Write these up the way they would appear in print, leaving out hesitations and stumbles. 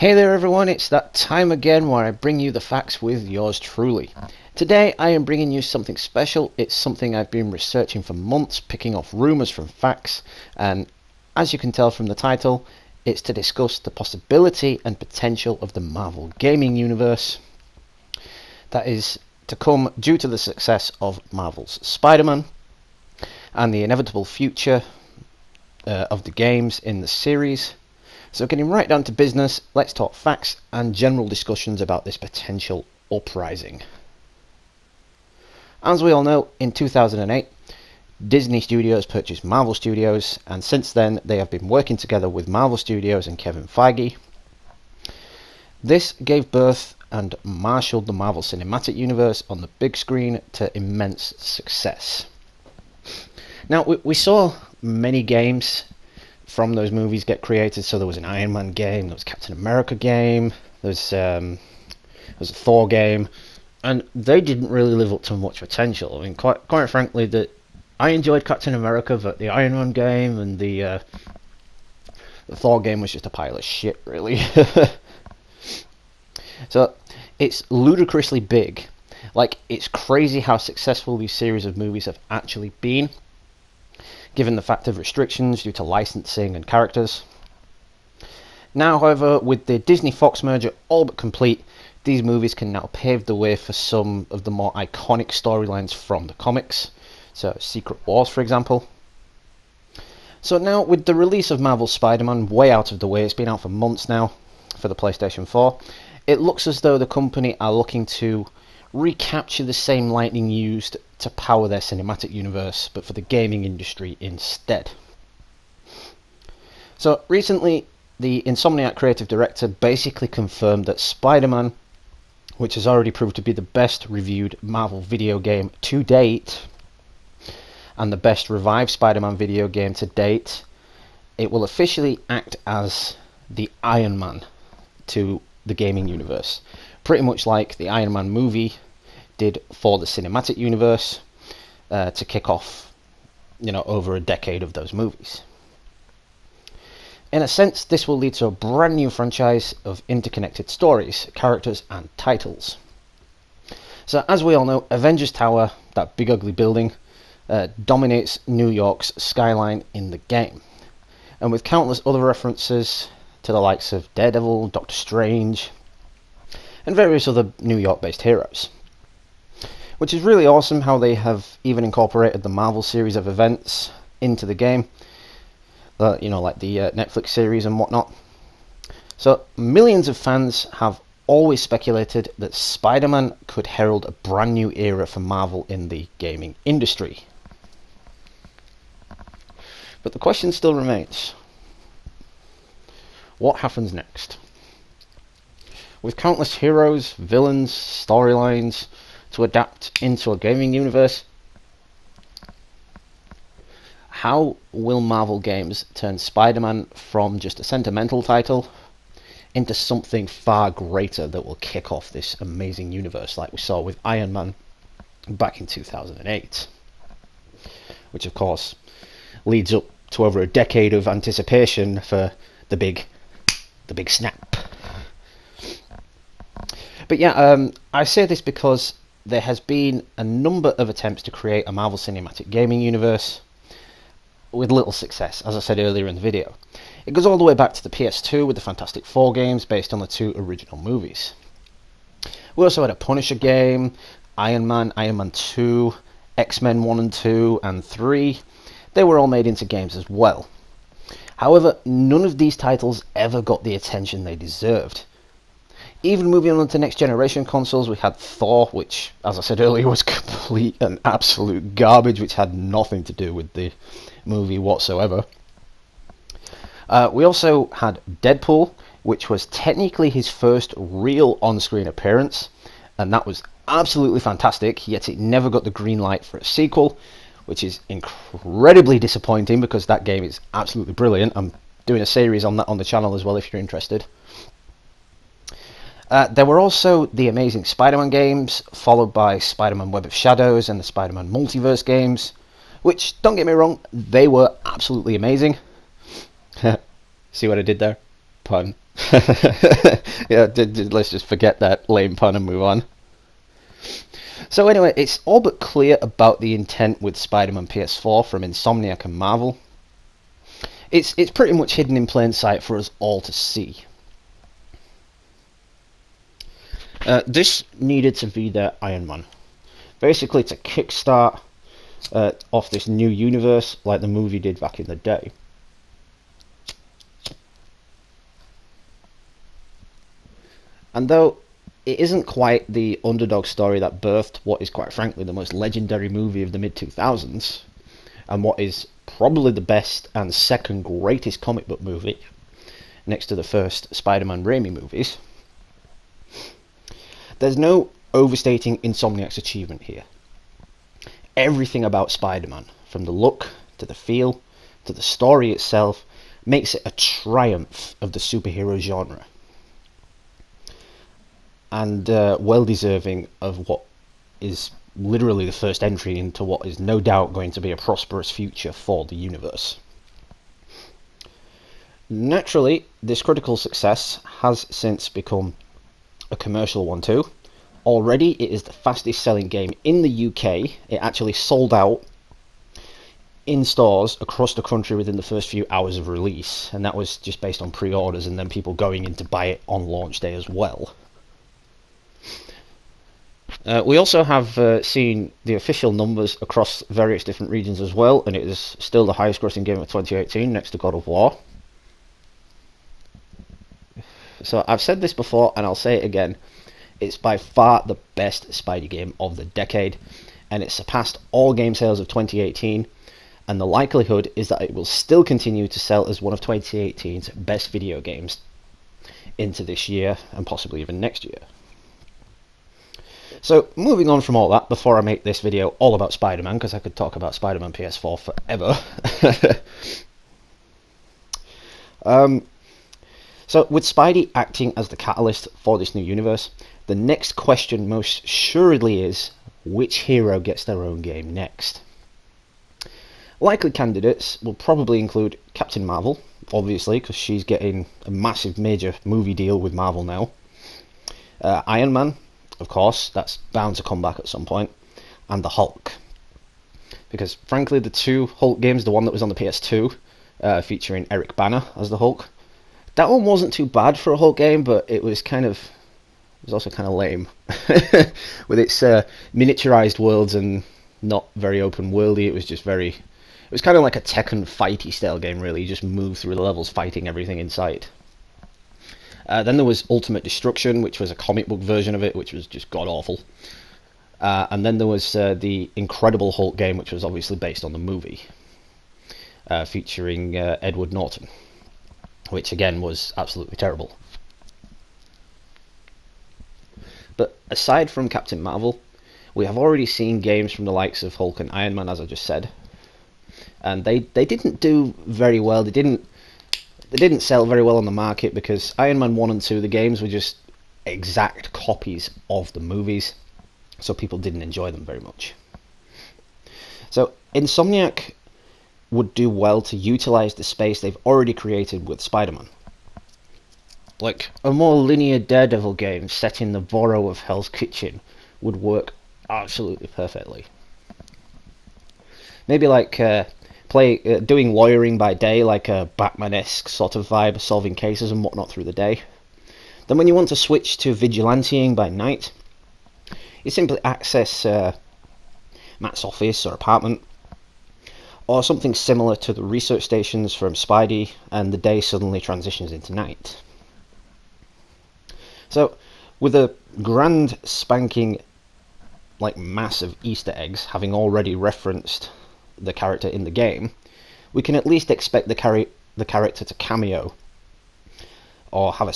Hey there everyone, it's that time again where I bring you the facts with yours truly. Today I am bringing you something special. It's something I've been researching for months, picking off rumours from facts, and as you can tell from the title, it's to discuss the possibility and potential of the Marvel gaming universe that is to come due to the success of Marvel's Spider-Man and the inevitable future of the games in the series. So getting right down to business, let's talk facts and general discussions about this potential uprising. As we all know, in 2008, Disney Studios purchased Marvel Studios, and since then they have been working together with Marvel Studios and Kevin Feige. This gave birth and marshalled the Marvel Cinematic Universe on the big screen to immense success. Now, we saw many games from those movies get created. So there was an Iron Man game, there was a Captain America game, there was a Thor game, and they didn't really live up to much potential. I mean, quite frankly, I enjoyed Captain America, but the Iron Man game and the Thor game was just a pile of shit, really. So it's ludicrously big. Like, it's crazy how successful these series of movies have actually been, given the fact of restrictions due to licensing and characters. Now, however, with the Disney-Fox merger all but complete, these movies can now pave the way for some of the more iconic storylines from the comics, so Secret Wars, for example. So now, with the release of Marvel's Spider-Man way out of the way, it's been out for months now for the PlayStation 4, it looks as though the company are looking to recapture the same lightning used to power their cinematic universe, but for the gaming industry instead. So recently, the Insomniac creative director basically confirmed that Spider-Man, which has already proved to be the best reviewed Marvel video game to date, and the best revived Spider-Man video game to date, it will officially act as the Iron Man to the gaming universe. Pretty much like the Iron Man movie did for the cinematic universe to kick off, over a decade of those movies. In a sense, this will lead to a brand new franchise of interconnected stories, characters, and titles. So, as we all know, Avengers Tower, that big ugly building, dominates New York's skyline in the game, and with countless other references to the likes of Daredevil, Doctor Strange, and various other New York-based heroes. Which is really awesome how they have even incorporated the Marvel series of events into the game, like the Netflix series and whatnot. So millions of fans have always speculated that Spider-Man could herald a brand new era for Marvel in the gaming industry. But the question still remains: what happens next? With countless heroes, villains, storylines to adapt into a gaming universe, how will Marvel games turn Spider-Man from just a sentimental title into something far greater that will kick off this amazing universe, like we saw with Iron Man back in 2008, which of course leads up to over a decade of anticipation for the big snap. But yeah, I say this because there has been a number of attempts to create a Marvel Cinematic Gaming universe with little success, as I said earlier in the video. It goes all the way back to the PS2 with the Fantastic Four games based on the two original movies. We also had a Punisher game, Iron Man 2, X-Men 1 and 2 and 3. They were all made into games as well. However, none of these titles ever got the attention they deserved. Even moving on to next generation consoles, we had Thor, which, as I said earlier, was complete and absolute garbage, which had nothing to do with the movie whatsoever. We also had Deadpool, which was technically his first real on-screen appearance, and that was absolutely fantastic, yet it never got the green light for a sequel, which is incredibly disappointing because that game is absolutely brilliant. I'm doing a series on that on the channel as well if you're interested. There were also the Amazing Spider-Man games, followed by Spider-Man Web of Shadows and the Spider-Man Multiverse games, which, don't get me wrong, they were absolutely amazing. See what I did there? pun. Yeah, let's just forget that lame pun and move on. So anyway, it's all but clear about the intent with Spider-Man PS4 from Insomniac and Marvel. It's pretty much hidden in plain sight for us all to see. This needed to be their Iron Man. Basically to kickstart off this new universe like the movie did back in the day. And though it isn't quite the underdog story that birthed what is quite frankly the most legendary movie of the mid-2000s, and what is probably the best and second greatest comic book movie, next to the first Spider-Man Raimi movies, there's no overstating Insomniac's achievement here. Everything about Spider-Man, from the look, to the feel, to the story itself, makes it a triumph of the superhero genre. And well deserving of what is literally the first entry into what is no doubt going to be a prosperous future for the universe. Naturally, this critical success has since become a commercial one too. Already it is the fastest selling game in the UK. It actually sold out in stores across the country within the first few hours of release, and that was just based on pre-orders and then people going in to buy it on launch day as well. We also have seen the official numbers across various different regions as well, and it is still the highest grossing game of 2018 next to God of War. So I've said this before and I'll say it again, it's by far the best Spidey game of the decade, and it surpassed all game sales of 2018, and the likelihood is that it will still continue to sell as one of 2018's best video games into this year and possibly even next year. So, moving on from all that, before I make this video all about Spider-Man, because I could talk about Spider-Man PS4 forever. So, with Spidey acting as the catalyst for this new universe, the next question most assuredly is, which hero gets their own game next? Likely candidates will probably include Captain Marvel, obviously, because she's getting a massive major movie deal with Marvel now. Iron Man, of course, that's bound to come back at some point, and the Hulk. Because frankly, the two Hulk games, the one that was on the PS2, featuring Eric Bana as the Hulk, that one wasn't too bad for a Hulk game, but it was also kind of lame. With its miniaturized worlds and not very open worldy, it was kind of like a Tekken fighty style game really, you just move through the levels fighting everything in sight. Then there was Ultimate Destruction, which was a comic book version of it, which was just god-awful. And then there was the Incredible Hulk game, which was obviously based on the movie, featuring Edward Norton, which again was absolutely terrible. But aside from Captain Marvel, we have already seen games from the likes of Hulk and Iron Man, as I just said. And they didn't do very well. They didn't sell very well on the market because Iron Man 1 and 2, the games were just exact copies of the movies, so people didn't enjoy them very much. So Insomniac would do well to utilize the space they've already created with Spider-Man. Like, a more linear Daredevil game set in the borough of Hell's Kitchen would work absolutely perfectly. Maybe like doing lawyering by day, like a Batman-esque sort of vibe, solving cases and whatnot through the day. Then when you want to switch to vigilanteing by night, you simply access Matt's office or apartment, or something similar to the research stations from Spidey, and the day suddenly transitions into night. So, with a grand spanking, like massive Easter eggs having already referenced the character in the game, we can at least expect the character to cameo, or have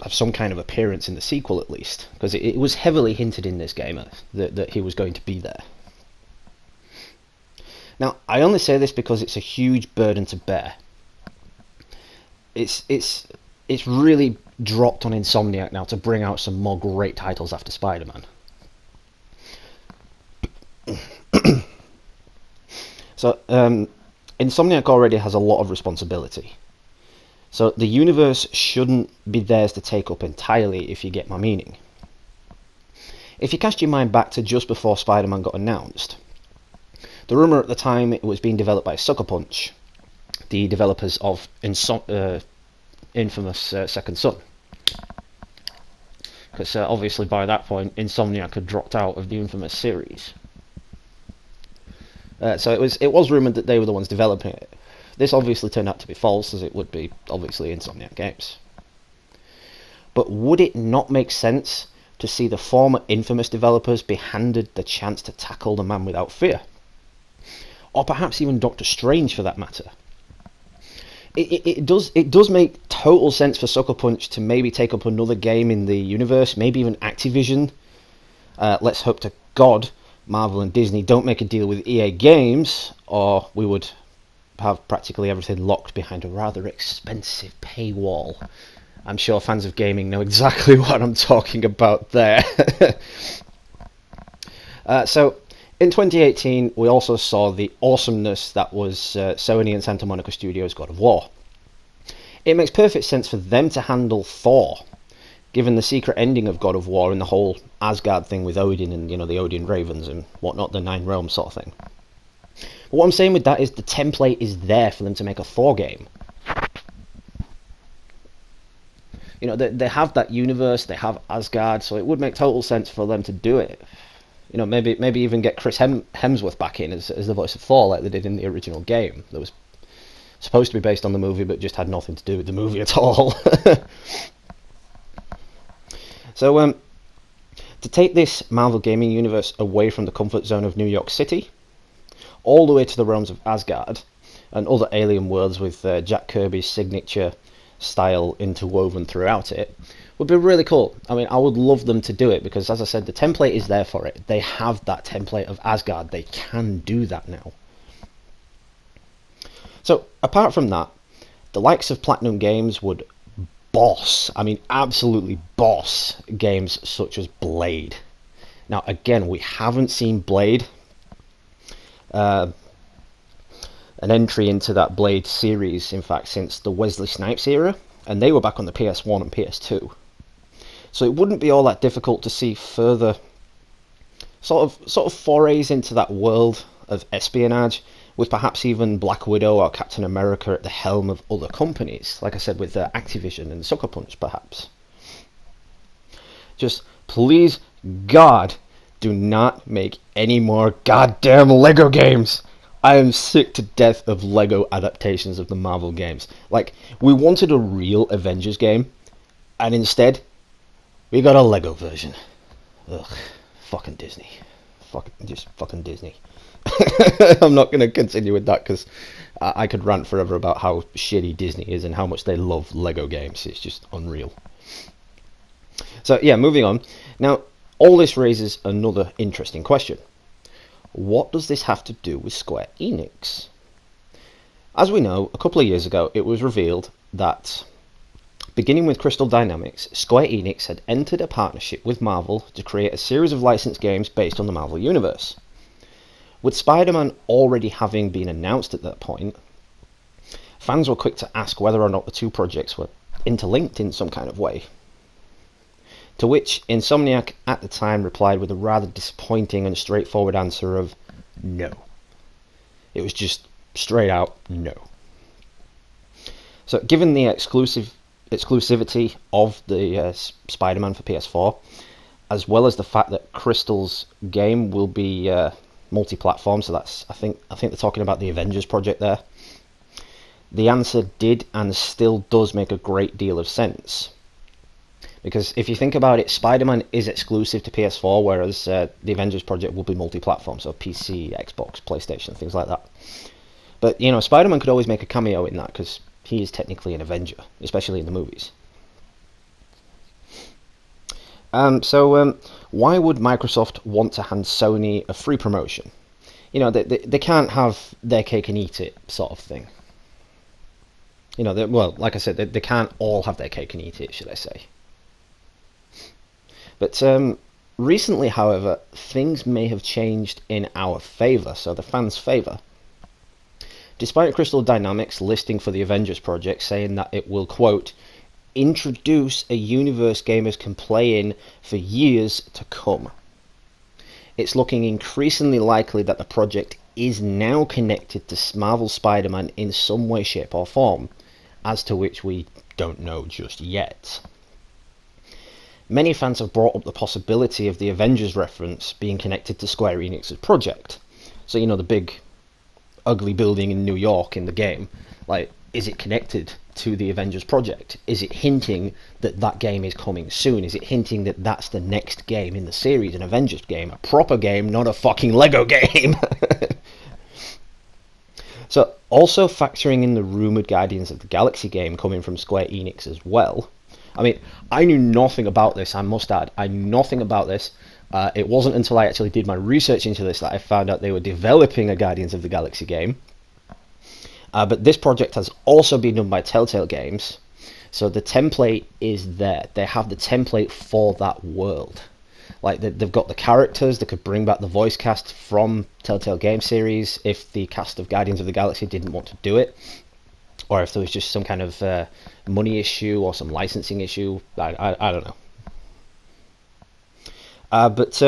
some kind of appearance in the sequel at least, because it was heavily hinted in this game that he was going to be there. Now, I only say this because it's a huge burden to bear. It's really dropped on Insomniac now to bring out some more great titles after Spider-Man. So, Insomniac already has a lot of responsibility. So the universe shouldn't be theirs to take up entirely, if you get my meaning. If you cast your mind back to just before Spider-Man got announced, the rumour at the time it was being developed by Sucker Punch, the developers of infamous Second Son. Because obviously by that point Insomniac had dropped out of the infamous series. So it was rumoured that they were the ones developing it. This obviously turned out to be false, as it would be obviously Insomniac Games. But would it not make sense to see the former infamous developers be handed the chance to tackle the Man Without Fear? Or perhaps even Doctor Strange, for that matter. It does make total sense for Sucker Punch to maybe take up another game in the universe, maybe even Activision. Let's hope to God Marvel and Disney don't make a deal with EA Games, or we would have practically everything locked behind a rather expensive paywall. I'm sure fans of gaming know exactly what I'm talking about there. So, in 2018, we also saw the awesomeness that was Sony and Santa Monica Studios' God of War. It makes perfect sense for them to handle Thor, given the secret ending of God of War and the whole Asgard thing with Odin and, the Odin Ravens and whatnot, the Nine Realms sort of thing. But what I'm saying with that is the template is there for them to make a Thor game. They have that universe, they have Asgard, so it would make total sense for them to do it. Maybe even get Chris Hemsworth back in as the voice of Thor, like they did in the original game. That was supposed to be based on the movie, but just had nothing to do with the movie at all. So, to take this Marvel gaming universe away from the comfort zone of New York City, all the way to the realms of Asgard, and other alien worlds with Jack Kirby's signature style interwoven throughout it, would be really cool. I mean, I would love them to do it, because as I said, the template is there for it. They have that template of Asgard. They can do that now. So, apart from that, the likes of Platinum Games would absolutely boss games such as Blade. Now, again, we haven't seen Blade, an entry into that Blade series, in fact, since the Wesley Snipes era, and they were back on the PS1 and PS2. So it wouldn't be all that difficult to see further sort of forays into that world of espionage, with perhaps even Black Widow or Captain America at the helm of other companies, like I said, with Activision and Sucker Punch, perhaps. Just, please, God, do not make any more goddamn Lego games! I am sick to death of Lego adaptations of the Marvel games. Like, we wanted a real Avengers game, and instead, we got a Lego version. Ugh, fucking Disney. Fucking Disney. I'm not going to continue with that, because I could rant forever about how shitty Disney is and how much they love Lego games. It's just unreal. So yeah, moving on. Now, all this raises another interesting question. What does this have to do with Square Enix? As we know, a couple of years ago it was revealed that, beginning with Crystal Dynamics, Square Enix had entered a partnership with Marvel to create a series of licensed games based on the Marvel Universe. With Spider-Man already having been announced at that point, fans were quick to ask whether or not the two projects were interlinked in some kind of way. To which Insomniac at the time replied with a rather disappointing and straightforward answer of no. It was just straight out no. So given the exclusivity of the Spider-Man for PS4, as well as the fact that Crystal's game will be multi-platform, so that's I think they're talking about the Avengers project there. The answer did and still does make a great deal of sense. Because if you think about it, Spider-Man is exclusive to PS4, whereas the Avengers project will be multi-platform, so PC, Xbox, PlayStation, things like that. But, Spider-Man could always make a cameo in that, because he is technically an Avenger, especially in the movies. So why would Microsoft want to hand Sony a free promotion? They can't have their cake and eat it sort of thing. Like I said, they can't all have their cake and eat it, should I say. But recently, however, things may have changed in our favour, so the fans' favour. despite Crystal Dynamics listing for the Avengers project saying that it will, quote, introduce a universe gamers can play in for years to come. It's looking increasingly likely that the project is now connected to Marvel Spider-Man in some way, shape or form, as to which we don't know just yet. Many fans have brought up the possibility of the Avengers reference being connected to Square Enix's project. So, you know, the big ugly building in New York in the game, like, is it connected to the Avengers project? Is it hinting that that game is coming soon? Is it hinting that that's the next game in the series, an Avengers game, a proper game, not a fucking Lego game? So, also factoring in the rumoured Guardians of the Galaxy game coming from Square Enix as well. I mean, I knew nothing about this, I must add. I knew nothing about this. It wasn't until I actually did my research into this that I found out they were developing a Guardians of the Galaxy game. But this project has also been done by Telltale Games, so the template is there. They have the template for that world. Like, they've got the characters, they could bring back the voice cast from Telltale Game series if the cast of Guardians of the Galaxy didn't want to do it, or if there was just some kind of money issue or some licensing issue. I don't know. But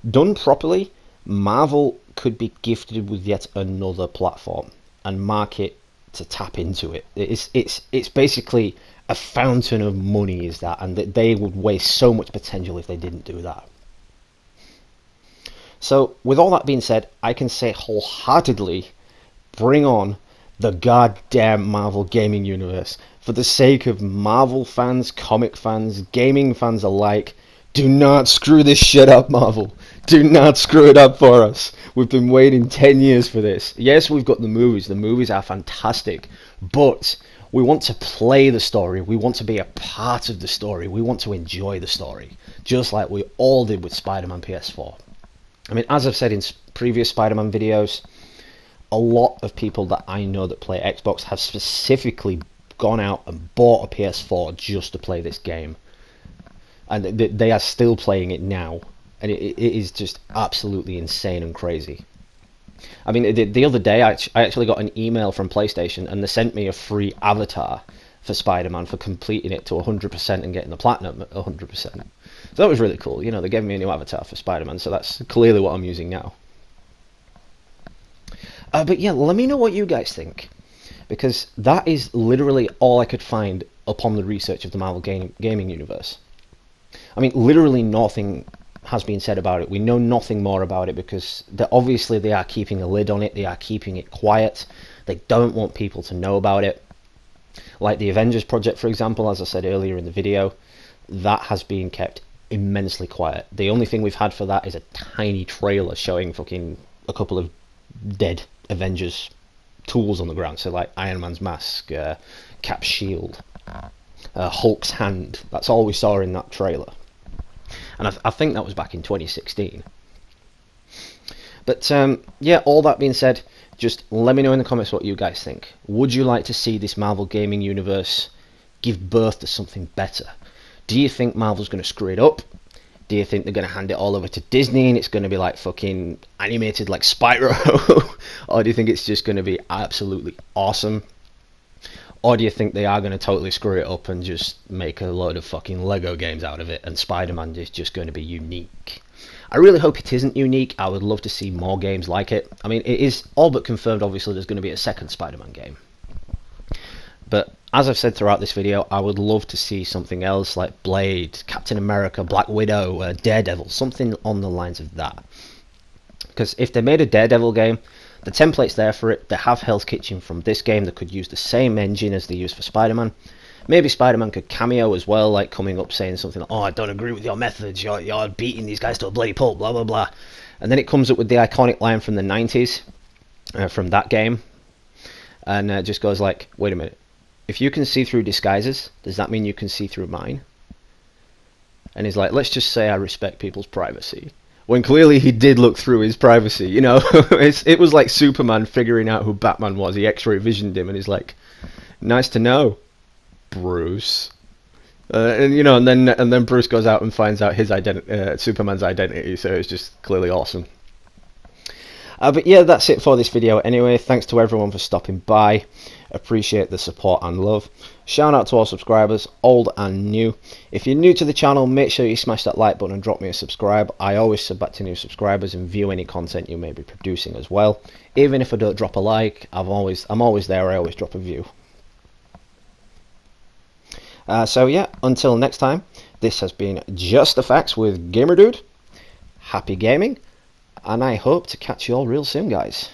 done properly, Marvel could be gifted with yet another platform and market to tap into it. It's basically a fountain of money, is that, and that they would waste so much potential if they didn't do that. So with all that being said, I can say wholeheartedly, bring on the goddamn Marvel gaming universe. For the sake of Marvel fans, comic fans, gaming fans alike, do not screw this shit up, Marvel. Do not screw it up for us. We've been waiting 10 years for this. Yes, we've got the movies. The movies are fantastic. But we want to play the story. We want to be a part of the story. We want to enjoy the story. Just like we all did with Spider-Man PS4. I mean, as I've said in previous Spider-Man videos, a lot of people that I know that play Xbox have specifically gone out and bought a PS4 just to play this game. And they are still playing it now, and it is just absolutely insane and crazy. I mean, the other day I actually got an email from PlayStation, and they sent me a free avatar for Spider-Man for completing it to 100% and getting the platinum at 100%. So that was really cool. You know, they gave me a new avatar for Spider-Man, so that's clearly what I'm using now. But yeah, let me know what you guys think, because that is literally all I could find upon the research of the Marvel gaming universe. I mean, literally nothing has been said about it. We know nothing more about it because obviously they are keeping a lid on it. They are keeping it quiet. They don't want people to know about it. Like the Avengers project, for example, as I said earlier in the video, that has been kept immensely quiet. The only thing we've had for that is a tiny trailer showing fucking a couple of dead Avengers tools on the ground. So like Iron Man's mask, Cap's shield, Hulk's hand. That's all we saw in that trailer. And I think that was back in 2016. But yeah, all that being said, just let me know in the comments what you guys think. Would you like to see this Marvel gaming universe give birth to something better? Do you think Marvel's going to screw it up? Do you think they're going to hand it all over to Disney and it's going to be like fucking animated like Spyro? Or do you think it's just going to be absolutely awesome? Or do you think they are going to totally screw it up and just make a load of fucking Lego games out of it and Spider-Man is just going to be unique? I really hope it isn't unique. I would love to see more games like it. I mean, it is all but confirmed, obviously, there's going to be a second Spider-Man game. But as I've said throughout this video, I would love to see something else like Blade, Captain America, Black Widow, Daredevil, something on the lines of that. Because if they made a Daredevil game, the template's there for it. They have Hell's Kitchen from this game that could use the same engine as they used for Spider-Man. Maybe Spider-Man could cameo as well, like coming up saying something like, "Oh, I don't agree with your methods, you're beating these guys to a bloody pulp, blah blah blah." And then it comes up with the iconic line from the 90s, from that game, and it just goes like, "Wait a minute, if you can see through disguises, does that mean you can see through mine?" And he's like, "Let's just say I respect people's privacy." When clearly he did look through his privacy, you know. It was like Superman figuring out who Batman was. He X-ray visioned him, and he's like, "Nice to know, Bruce." And you know, and then Bruce goes out and finds out his Superman's identity. So it's just clearly awesome. But yeah, that's it for this video anyway. Thanks to everyone for stopping by. Appreciate the support and love. Shout out to all subscribers, old and new. If you're new to the channel, make sure you smash that like button and drop me a subscribe. I always sub back to new subscribers and view any content you may be producing as well. Even if I don't drop a like, I'm always there. I always drop a view. So yeah, until next time, this has been Just the Facts with Gamerdude. Happy gaming, and I hope to catch you all real soon, guys.